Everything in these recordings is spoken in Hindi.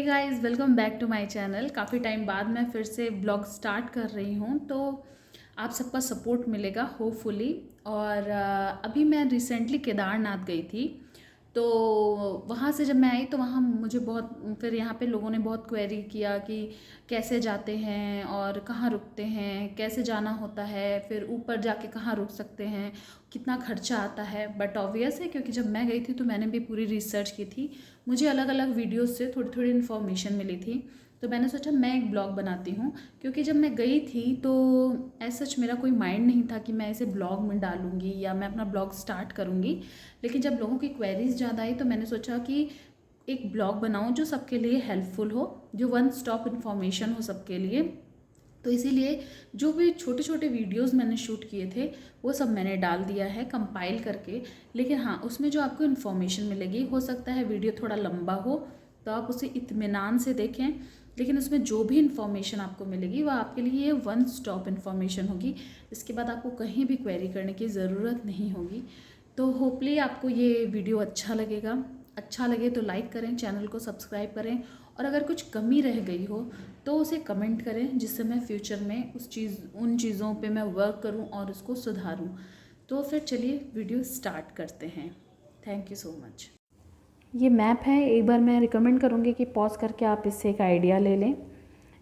Hey guys, welcome back to my channel. काफ़ी टाइम बाद मैं फिर से ब्लॉग स्टार्ट कर रही हूँ, तो आप सबका सपोर्ट मिलेगा होपफुली। और अभी मैं रिसेंटली केदारनाथ गई थी, तो वहाँ से जब मैं आई तो वहाँ मुझे बहुत, फिर यहाँ पे लोगों ने बहुत क्वेरी किया कि कैसे जाते हैं और कहाँ रुकते हैं, कैसे जाना होता है, फिर ऊपर जाके कहाँ रुक सकते हैं, कितना खर्चा आता है। बट ऑब्वियस है, क्योंकि जब मैं गई थी तो मैंने भी पूरी रिसर्च की थी, मुझे अलग अलग वीडियोस से थोड़ी थोड़ी इन्फॉर्मेशन मिली थी। तो मैंने सोचा मैं एक ब्लॉग बनाती हूँ, क्योंकि जब मैं गई थी तो ऐसा सच मेरा कोई माइंड नहीं था कि मैं इसे ब्लॉग में डालूँगी या मैं अपना ब्लॉग स्टार्ट करूँगी। लेकिन जब लोगों की क्वेरीज ज़्यादा आई तो मैंने सोचा कि एक ब्लॉग बनाऊँ जो सबके लिए हेल्पफुल हो, जो वन स्टॉप इन्फॉर्मेशन हो सबके लिए। तो इसीलिए जो भी छोटे छोटे वीडियोस मैंने शूट किए थे वो सब मैंने डाल दिया है कंपाइल करके। लेकिन हाँ, उसमें जो आपको इन्फॉर्मेशन मिलेगी, हो सकता है वीडियो थोड़ा लंबा हो तो आप उसे इत्मीनान से देखें, लेकिन उसमें जो भी इन्फॉर्मेशन आपको मिलेगी वह आपके लिए वन स्टॉप इन्फॉर्मेशन होगी। इसके बाद आपको कहीं भी क्वेरी करने की ज़रूरत नहीं होगी। तो होपली आपको ये वीडियो अच्छा लगेगा। अच्छा लगे तो लाइक करें, चैनल को सब्सक्राइब करें, और अगर कुछ कमी रह गई हो तो उसे कमेंट करें, जिससे मैं फ्यूचर में उन चीज़ों पे मैं वर्क करूं और उसको सुधारूं। तो फिर चलिए वीडियो स्टार्ट करते हैं। Thank you so much. ये मैप है, एक बार मैं रिकमेंड करूँगी कि पॉज करके आप इससे एक आइडिया ले लें।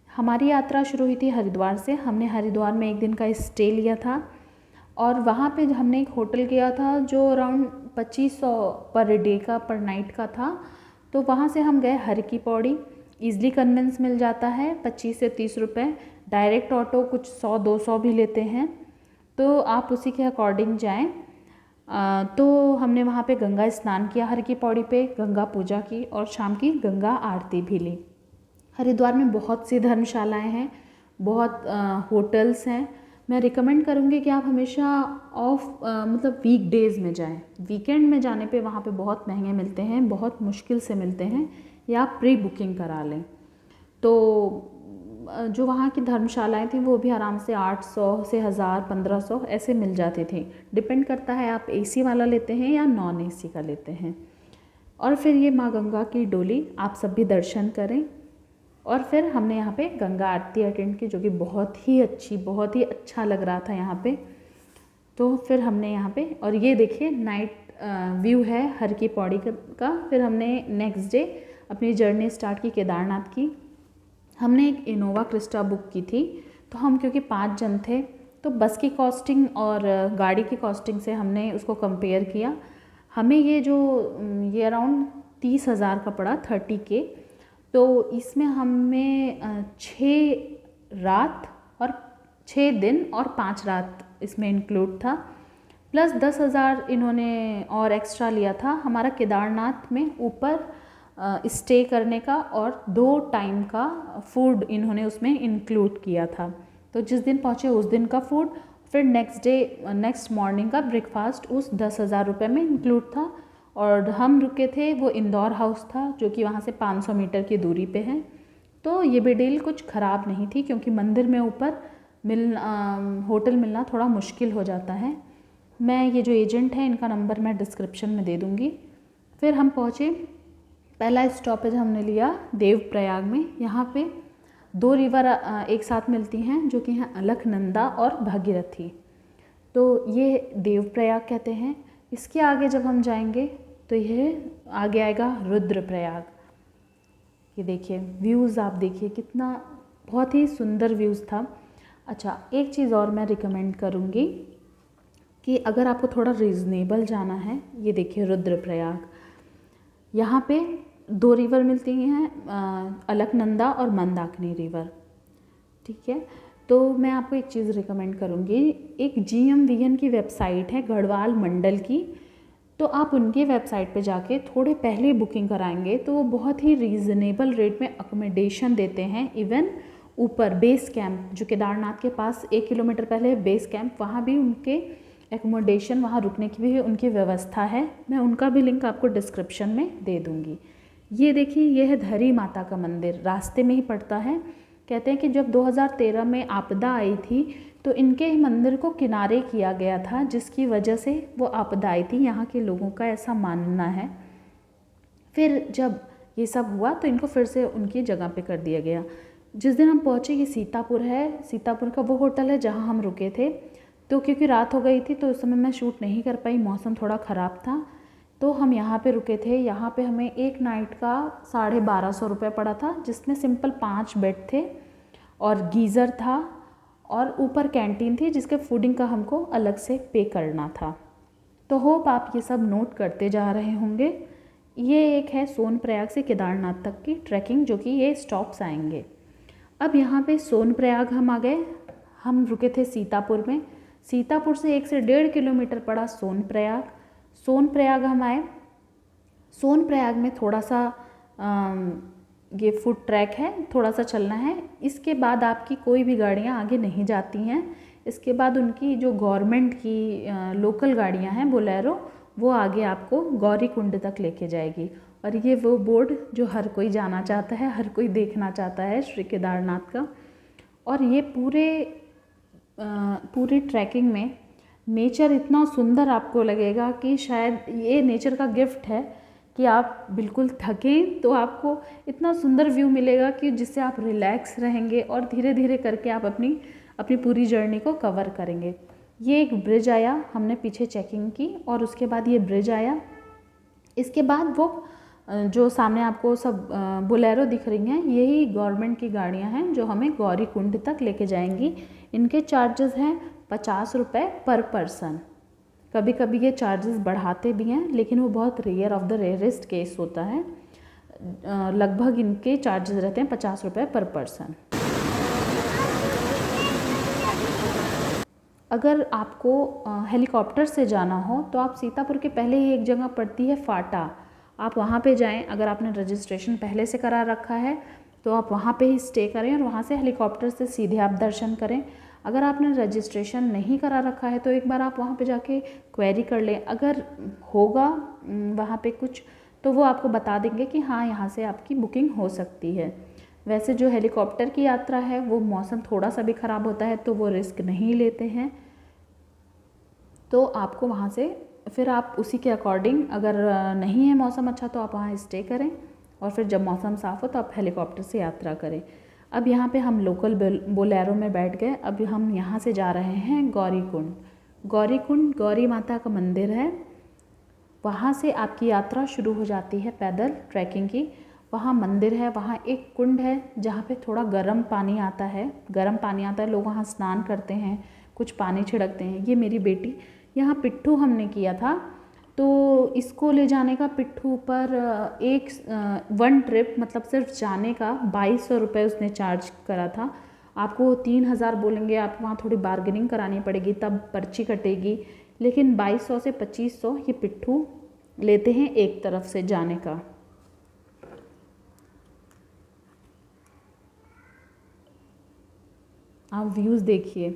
हमारी यात्रा शुरू हुई थी हरिद्वार से। हमने हरिद्वार में एक दिन का स्टे लिया था, और वहाँ पे हमने एक होटल किया था जो अराउंड 2500 पर डे का, पर नाइट का था। तो वहाँ से हम गए हर की पौड़ी। ईज़िली कन्वेंस मिल जाता है 25 से 30 रुपये। डायरेक्ट ऑटो कुछ 100-200 भी लेते हैं, तो आप उसी के अकॉर्डिंग जाएं। तो हमने वहाँ पे गंगा स्नान किया, हर की पौड़ी पे गंगा पूजा की, और शाम की गंगा आरती भी ली। हरिद्वार में बहुत सी धर्मशालाएं हैं, बहुत होटल्स हैं। मैं रिकमेंड करूँगी कि आप हमेशा मतलब वीक डेज़ में जाएं। वीकेंड में जाने पे वहाँ पे बहुत महंगे मिलते हैं, बहुत मुश्किल से मिलते हैं, या आप प्री बुकिंग करा लें। तो जो वहाँ की धर्मशालाएं थी वो भी आराम से 800 से 1000-1500 ऐसे मिल जाती थी। डिपेंड करता है आप एसी वाला लेते हैं या नॉन एसी का लेते हैं। और फिर ये माँ गंगा की डोली, आप सब भी दर्शन करें। और फिर हमने यहाँ पे गंगा आरती अटेंड की, जो कि बहुत ही अच्छा लग रहा था यहाँ पे। तो फिर हमने यहाँ पे, और ये देखिए नाइट व्यू है हर की पौड़ी का। फिर हमने नेक्स्ट डे अपनी जर्नी स्टार्ट की केदारनाथ की। हमने एक इनोवा क्रिस्टा बुक की थी। तो हम क्योंकि 5 जन थे, तो बस की कॉस्टिंग और गाड़ी की कॉस्टिंग से हमने उसको कंपेयर किया। हमें ये अराउंड 30,000 का पड़ा, 30K। तो इसमें हमें 6 रात और 6 दिन और 5 रात इसमें इंक्लूड था, प्लस 10,000 इन्होंने और एक्स्ट्रा लिया था हमारा केदारनाथ में ऊपर स्टे करने का, और 2 टाइम का फूड इन्होंने उसमें इंक्लूड किया था। तो जिस दिन पहुँचे उस दिन का फूड, फिर नेक्स्ट मॉर्निंग का ब्रेकफास्ट उस 10,000 रुपये में इंक्लूड था। और हम रुके थे, वो इंदौर हाउस था, जो कि वहाँ से 500 मीटर की दूरी पे है। तो ये भी डील कुछ ख़राब नहीं थी, क्योंकि मंदिर में ऊपर होटल मिलना थोड़ा मुश्किल हो जाता है। मैं ये जो एजेंट है इनका नंबर मैं डिस्क्रिप्शन में दे दूँगी। फिर हम पहुँचे, पहला स्टॉपेज हमने लिया देवप्रयाग में। यहाँ पे 2 रिवर एक साथ मिलती हैं, जो कि हैं अलकनंदा और भागीरथी। तो ये देवप्रयाग कहते हैं। इसके आगे जब हम जाएंगे तो यह आगे आएगा रुद्रप्रयाग। ये देखिए व्यूज़, आप देखिए कितना, बहुत ही सुंदर व्यूज़ था। अच्छा, एक चीज़ और मैं रिकमेंड करूँगी कि अगर आपको थोड़ा रीज़नेबल जाना है, ये देखिए रुद्रप्रयाग। यहाँ पे 2 रिवर मिलती हैं, अलकनंदा और मंदाकिनी रिवर। ठीक है, तो मैं आपको एक चीज़ रिकमेंड करूँगी। एक GMVN की वेबसाइट है गढ़वाल मंडल की, तो आप उनके वेबसाइट पे जाके थोड़े पहले बुकिंग कराएंगे तो वो बहुत ही रीज़नेबल रेट में अकोमोडेशन देते हैं। इवन ऊपर बेस कैंप, जो केदारनाथ के पास 1 किलोमीटर पहले बेस कैंप, वहाँ भी उनके एकोमोडेशन, वहाँ रुकने की भी उनकी व्यवस्था है। मैं उनका भी लिंक आपको डिस्क्रिप्शन में दे दूँगी। ये देखिए, ये है धरी माता का मंदिर, रास्ते में ही पड़ता है। कहते हैं कि जब 2013 में आपदा आई थी तो इनके ही मंदिर को किनारे किया गया था, जिसकी वजह से वो आपदा आई थी, यहाँ के लोगों का ऐसा मानना है। फिर जब ये सब हुआ तो इनको फिर से उनकी जगह पे कर दिया गया। जिस दिन हम पहुँचे ये सीतापुर है, सीतापुर का वो होटल है जहाँ हम रुके थे। तो क्योंकि रात हो गई थी तो उस समय मैं शूट नहीं कर पाई, मौसम थोड़ा ख़राब था, तो हम यहाँ पे रुके थे। यहाँ पे हमें एक नाइट का 1250 रुपये पड़ा था, जिसमें सिंपल 5 बेड थे और गीज़र था और ऊपर कैंटीन थी जिसके फूडिंग का हमको अलग से पे करना था। तो होप आप ये सब नोट करते जा रहे होंगे। ये एक है सोनप्रयाग से केदारनाथ तक की ट्रैकिंग, जो कि ये स्टॉप्स आएंगे। अब यहाँ पे सोनप्रयाग हम आ गए, हम रुके थे सीतापुर में। सीतापुर से 1 से 1.5 किलोमीटर पड़ा सोनप्रयाग। सोनप्रयाग हम आए। सोनप्रयाग में थोड़ा सा ये फुट ट्रैक है, थोड़ा सा चलना है। इसके बाद आपकी कोई भी गाड़ियाँ आगे नहीं जाती हैं। इसके बाद उनकी जो गवर्नमेंट की लोकल गाड़ियाँ हैं बोलेरो, वो आगे आपको गौरीकुंड तक लेके जाएगी। और ये वो बोर्ड जो हर कोई जाना चाहता है, हर कोई देखना चाहता है श्री केदारनाथ का। और ये पूरी ट्रैकिंग में नेचर इतना सुंदर आपको लगेगा कि शायद ये नेचर का गिफ्ट है कि आप बिल्कुल थकें तो आपको इतना सुंदर व्यू मिलेगा कि जिससे आप रिलैक्स रहेंगे और धीरे धीरे करके आप अपनी पूरी जर्नी को कवर करेंगे। ये एक ब्रिज आया, हमने पीछे चेकिंग की और उसके बाद ये ब्रिज आया। इसके बाद वो जो सामने आपको सब बोलेरो दिख रही हैं, यही गवर्नमेंट की गाड़ियां हैं जो हमें गौरीकुंड तक लेके जाएंगी। इनके चार्जेस हैं 50 रुपये पर पर्सन। कभी कभी ये चार्जेस बढ़ाते भी हैं, लेकिन वो बहुत rare of the rarest case होता है। लगभग इनके चार्जेस रहते हैं 50 रुपये पर पर्सन। अगर आपको हेलीकॉप्टर से जाना हो तो आप सीतापुर के पहले ही एक जगह पड़ती है फाटा, आप वहाँ पे जाएं। अगर आपने रजिस्ट्रेशन पहले से करा रखा है तो आप वहाँ पे ही स्टे करें और वहाँ से हेलीकॉप्टर से सीधे आप दर्शन करें। अगर आपने रजिस्ट्रेशन नहीं करा रखा है तो एक बार आप वहाँ पे जाके क्वेरी कर लें। अगर होगा वहाँ पे कुछ तो वो आपको बता देंगे कि हाँ यहाँ से आपकी बुकिंग हो सकती है। वैसे जो हेलीकॉप्टर की यात्रा है वो मौसम थोड़ा सा भी ख़राब होता है तो वो रिस्क नहीं लेते हैं, तो आपको वहाँ से फिर आप उसी के अकॉर्डिंग, अगर नहीं है मौसम अच्छा तो आप वहाँ स्टे करें और फिर जब मौसम साफ़ हो तो आप हेलीकॉप्टर से यात्रा करें। अब यहाँ पे हम लोकल बोलेरो में बैठ गए। अब हम यहाँ से जा रहे हैं गौरीकुंड। गौरीकुंड गौरी माता का मंदिर है, वहाँ से आपकी यात्रा शुरू हो जाती है पैदल ट्रैकिंग की। वहाँ मंदिर है, वहाँ एक कुंड है जहाँ पे थोड़ा गर्म पानी आता है, लोग वहाँ स्नान करते हैं, कुछ पानी छिड़कते हैं। ये मेरी बेटी, यहाँ पिट्ठू हमने किया था तो इसको ले जाने का पिट्ठू पर वन ट्रिप मतलब सिर्फ जाने का 2200 रुपये उसने चार्ज करा था। आपको 3000 बोलेंगे, आप वहाँ थोड़ी बार्गेनिंग करानी पड़ेगी तब पर्ची कटेगी, लेकिन 2200 से 2500 ये पिट्ठू लेते हैं एक तरफ से जाने का। आप व्यूज़ देखिए।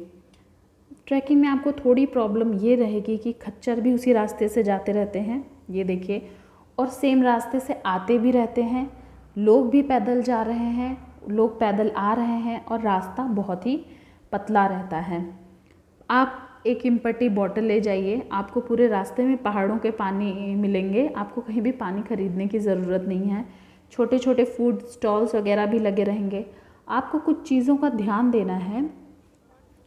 ट्रैकिंग में आपको थोड़ी प्रॉब्लम ये रहेगी कि खच्चर भी उसी रास्ते से जाते रहते हैं, ये देखिए, और सेम रास्ते से आते भी रहते हैं। लोग भी पैदल जा रहे हैं, लोग पैदल आ रहे हैं और रास्ता बहुत ही पतला रहता है। आप एक इम्पटी बॉटल ले जाइए, आपको पूरे रास्ते में पहाड़ों के पानी मिलेंगे, आपको कहीं भी पानी खरीदने की ज़रूरत नहीं है। छोटे छोटे फूड स्टॉल्स वगैरह भी लगे रहेंगे। आपको कुछ चीज़ों का ध्यान देना है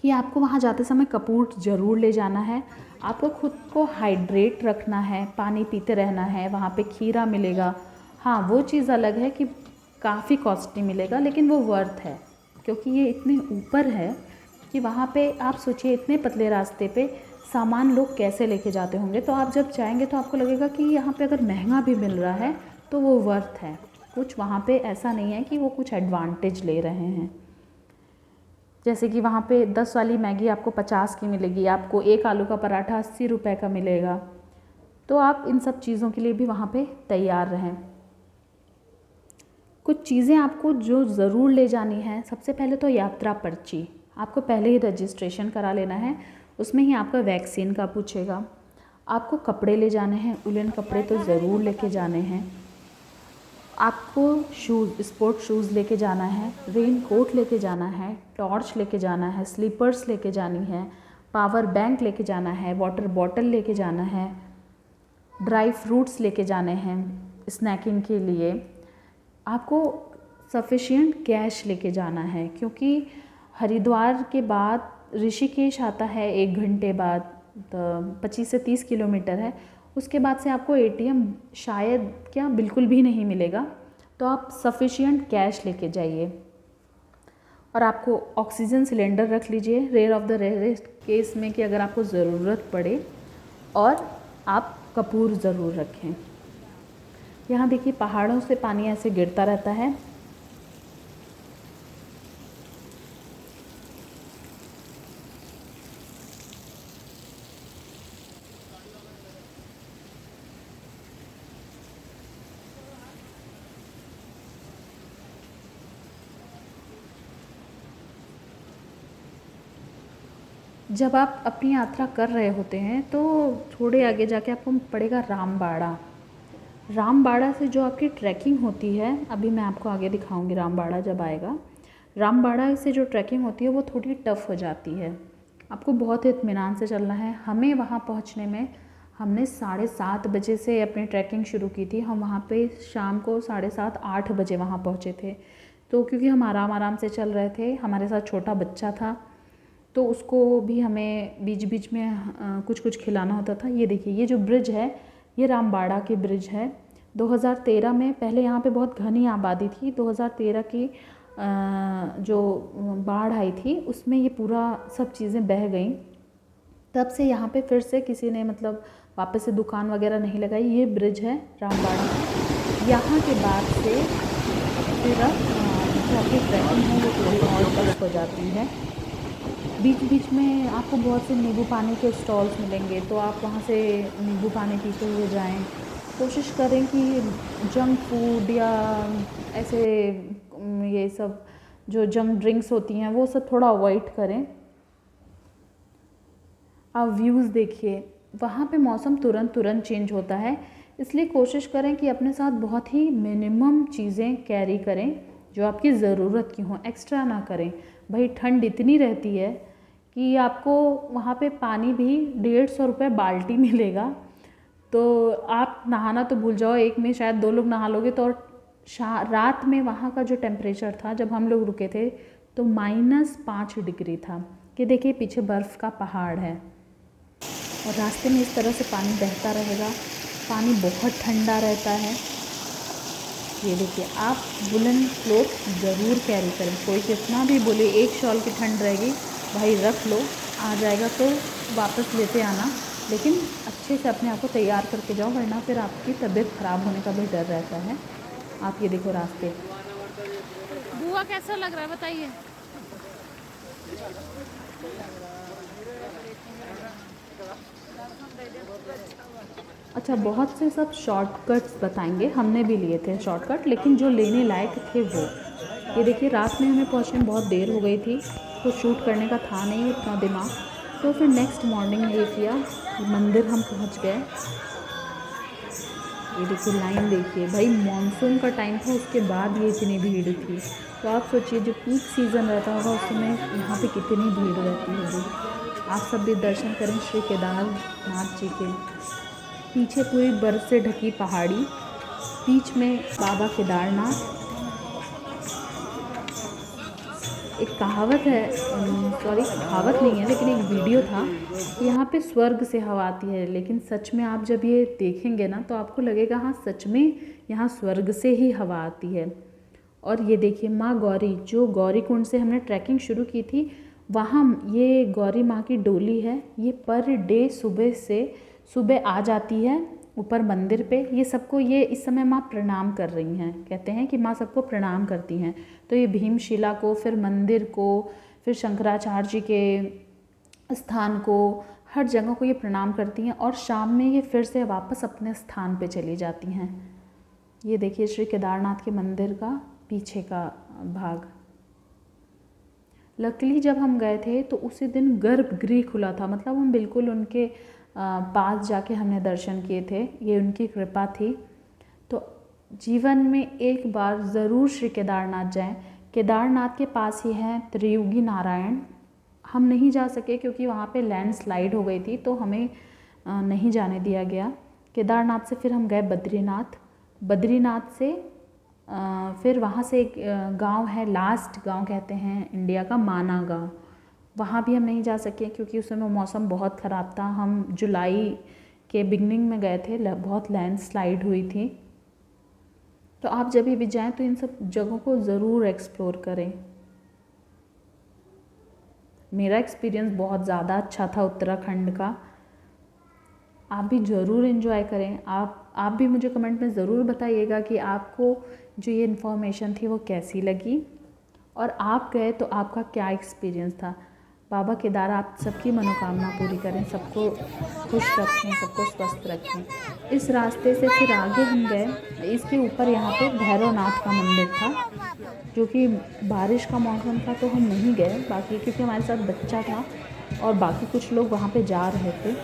कि आपको वहाँ जाते समय कपूर ज़रूर ले जाना है। आपको खुद को हाइड्रेट रखना है, पानी पीते रहना है। वहाँ पे खीरा मिलेगा, हाँ वो चीज़ अलग है कि काफ़ी कॉस्टली मिलेगा, लेकिन वो वर्थ है क्योंकि ये इतने ऊपर है कि वहाँ पे आप सोचिए इतने पतले रास्ते पे सामान लोग कैसे लेके जाते होंगे। तो आप जब जाएंगे तो आपको लगेगा कि यहाँ पे अगर महंगा भी मिल रहा है तो वो वर्थ है। कुछ वहाँ पे ऐसा नहीं है कि वो कुछ एडवांटेज ले रहे हैं। जैसे कि वहाँ पे 10 वाली मैगी आपको 50 की मिलेगी, आपको एक आलू का पराठा 80 रुपये का मिलेगा। तो आप इन सब चीज़ों के लिए भी वहाँ पे तैयार रहें। कुछ चीज़ें आपको जो ज़रूर ले जानी है, सबसे पहले तो यात्रा पर्ची आपको पहले ही रजिस्ट्रेशन करा लेना है, उसमें ही आपका वैक्सीन का पूछेगा। आपको कपड़े ले जाने हैं, उलन कपड़े तो ज़रूर लेके जाने हैं। आपको शूज़, स्पोर्ट शूज़ लेके जाना है, रेन कोट लेके जाना है, टॉर्च लेके जाना है, स्लीपर्स लेके जानी है, पावर बैंक लेके जाना है, वाटर बॉटल लेके जाना है, ड्राई फ्रूट्स लेके जाने हैं स्नैकिंग के लिए, आपको सफिशिएंट कैश लेके जाना है, क्योंकि हरिद्वार के बाद ऋषिकेश आता है 1 घंटे बाद, तो 25 से 30 किलोमीटर है। उसके बाद से आपको एटीएम शायद क्या बिल्कुल भी नहीं मिलेगा, तो आप सफिशिएंट कैश लेके जाइए। और आपको ऑक्सीजन सिलेंडर रख लीजिए, rare of the rarest case में कि अगर आपको ज़रूरत पड़े, और आप कपूर ज़रूर रखें। यहाँ देखिए पहाड़ों से पानी ऐसे गिरता रहता है। जब आप अपनी यात्रा कर रहे होते हैं तो थोड़े आगे जाके आपको पड़ेगा रामबाड़ा। रामबाड़ा से जो आपकी ट्रैकिंग होती है, अभी मैं आपको आगे दिखाऊंगी रामबाड़ा जब आएगा। रामबाड़ा से जो ट्रैकिंग होती है वो थोड़ी टफ़ हो जाती है, आपको बहुत इत्मीनान से चलना है। हमें वहाँ पहुँचने में, हमने 7:30 बजे से अपनी ट्रैकिंग शुरू की थी, हम वहाँ पे शाम को 7:30-8 बजे वहाँ पहुँचे थे। तो क्योंकि हम आराम आराम से चल रहे थे, हमारे साथ छोटा बच्चा था, तो उसको भी हमें बीच बीच में कुछ कुछ खिलाना होता था। ये देखिए, ये जो ब्रिज है ये रामबाड़ा के ब्रिज है। 2013 में, पहले यहाँ पे बहुत घनी आबादी थी, 2013 की जो बाढ़ आई थी उसमें ये पूरा सब चीज़ें बह गईं। तब से यहाँ पे फिर से किसी ने मतलब वापस से दुकान वगैरह नहीं लगाई। ये ब्रिज है रामबाड़ा का। यहाँ के बाद से फिर अब जो आपकी ट्रैकिंग है वो थोड़ी और टफ हो जाती है। बीच बीच में आपको बहुत से नींबू पानी के स्टॉल्स मिलेंगे, तो आप वहाँ से नींबू पानी पीते हुए जाएं। कोशिश करें कि जंक फूड या ऐसे ये सब जो जंक ड्रिंक्स होती हैं वो सब थोड़ा अवॉइड करें। आप व्यूज़ देखिए, वहाँ पे मौसम तुरंत चेंज होता है, इसलिए कोशिश करें कि अपने साथ बहुत ही मिनिमम चीज़ें कैरी करें जो आपकी ज़रूरत की हों, एक्स्ट्रा ना करें। भाई ठंड इतनी रहती है कि आपको वहाँ पे पानी भी 150 रुपये बाल्टी मिलेगा, तो आप नहाना तो भूल जाओ, एक में शायद 2 लोग नहा लोगे तो। और रात में वहाँ का जो टेम्परेचर था जब हम लोग रुके थे तो -5 डिग्री था। कि देखिए पीछे बर्फ़ का पहाड़ है और रास्ते में इस तरह से पानी बहता रहेगा, पानी बहुत ठंडा रहता है। ये देखिए, आप वुलन क्लोथ ज़रूर कैरी करें, कोई कितना भी बोले एक शॉल की ठंड रहेगी, भाई रख लो, आ जाएगा तो वापस लेते आना, लेकिन अच्छे से अपने आप को तैयार करके जाओ, वरना फिर आपकी तबीयत ख़राब होने का भी डर रहता है। आप ये देखो रास्ते। बुआ कैसा लग रहा है बताइए। अच्छा, बहुत से सब शॉर्टकट्स बताएंगे, हमने भी लिए थे शॉर्टकट, लेकिन जो लेने लायक थे वो। ये देखिए, रात में हमें पहुंचने में बहुत देर हो गई थी, तो शूट करने का था नहीं उतना दिमाग, तो फिर नेक्स्ट मॉर्निंग ये किया, मंदिर हम पहुंच गए। ये देखिए लाइन देखिए, भाई मानसून का टाइम था, उसके बाद ये इतनी भीड़ थी, तो आप सोचिए जो पीक सीज़न रहता होगा उस समय यहाँ पे कितनी भीड़ रहती होगी। आप सब भी दर्शन करें श्री केदारनाथ जी के। पीछे पूरी बर्फ़ से ढकी पहाड़ी, बीच में बाबा केदारनाथ। एक कहावत है, सॉरी कहावत नहीं है लेकिन एक वीडियो था, यहाँ पे स्वर्ग से हवा आती है, लेकिन सच में आप जब ये देखेंगे ना तो आपको लगेगा हाँ सच में यहाँ स्वर्ग से ही हवा आती है। और ये देखिए माँ गौरी, जो गौरी कुंड से हमने ट्रैकिंग शुरू की थी, वहाँ ये गौरी माँ की डोली है, ये पर डे सुबह आ जाती है ऊपर मंदिर पे। ये सबको, ये इस समय माँ प्रणाम कर रही हैं, कहते हैं कि माँ सबको प्रणाम करती हैं। तो ये भीमशिला को, फिर मंदिर को, फिर शंकराचार्य जी के स्थान को, हर जगह को ये प्रणाम करती हैं, और शाम में ये फिर से वापस अपने स्थान पे चली जाती हैं। ये देखिए श्री केदारनाथ के मंदिर का पीछे का भाग। लकीली जब हम गए थे तो उसी दिन गर्भगृह खुला था, मतलब हम बिल्कुल उनके पास जाके हमने दर्शन किए थे, ये उनकी कृपा थी। तो जीवन में एक बार ज़रूर श्री केदारनाथ जाएं। केदारनाथ के पास ही है त्रियुगी नारायण। हम नहीं जा सके क्योंकि वहाँ पे लैंडस्लाइड हो गई थी, तो हमें नहीं जाने दिया गया। केदारनाथ से फिर हम गए बद्रीनाथ। बद्रीनाथ से फिर वहाँ से एक गांव है, लास्ट गांव कहते हैं इंडिया का, माना गांव। वहाँ भी हम नहीं जा सके क्योंकि उस समय मौसम बहुत ख़राब था। हम जुलाई के बिगनिंग में गए थे, बहुत लैंडस्लाइड हुई थी। तो आप जब भी जाएं तो इन सब जगहों को ज़रूर एक्सप्लोर करें। मेरा एक्सपीरियंस बहुत ज़्यादा अच्छा था उत्तराखंड का। आप भी ज़रूर एंजॉय करें। आप भी मुझे कमेंट में ज़रूर बताइएगा कि आपको जो ये इन्फॉर्मेशन थी वो कैसी लगी, और आप गए तो आपका क्या एक्सपीरियंस था। बाबा केदार आप सबकी मनोकामना पूरी करें, सबको खुश रखें, सबको स्वस्थ रखें। इस रास्ते से फिर आगे हम गए, इसके ऊपर यहाँ पे भैरवनाथ का मंदिर था, जो कि बारिश का मौसम था तो हम नहीं गए, बाकी क्योंकि हमारे साथ बच्चा था और बाकी कुछ लोग वहाँ पे जा रहे थे।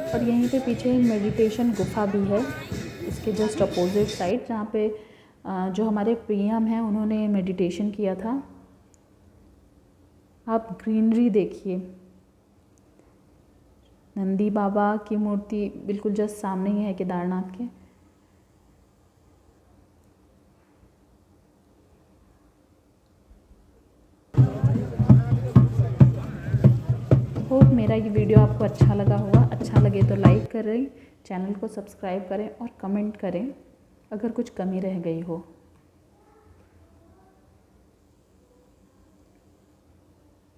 और यहीं पे पीछे मेडिटेशन गुफा भी है, इसके जस्ट अपोजिट साइड, जहाँ पे जो हमारे पीएम हैं उन्होंने मेडिटेशन किया था। आप ग्रीनरी देखिए, नंदी बाबा की मूर्ति बिल्कुल जस्ट सामने ही है केदारनाथ के। होप मेरा ये वीडियो आपको अच्छा लगा होगा। अच्छा लगे तो लाइक करें, चैनल को सब्सक्राइब करें और कमेंट करें अगर कुछ कमी रह गई हो।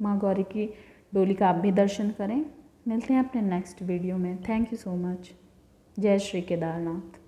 माँ गौरी की डोली का आप भी दर्शन करें। मिलते हैं अपने नेक्स्ट वीडियो में। Thank you so much. जय श्री केदारनाथ।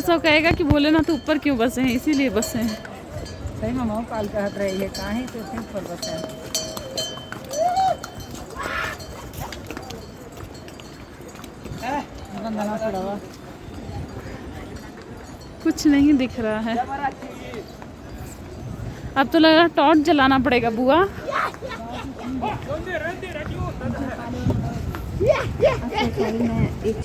सब कहेगा कि भोलेनाथ ऊपर क्यों बसे हैं, इसीलिए बसे हैं। सही मामा काल का हट रही है, कहाँ तो इतने ऊपर बसा है। कुछ नहीं दिख रहा है। अब तो लग रहा टॉर्च जलाना पड़ेगा बुआ। मैं एक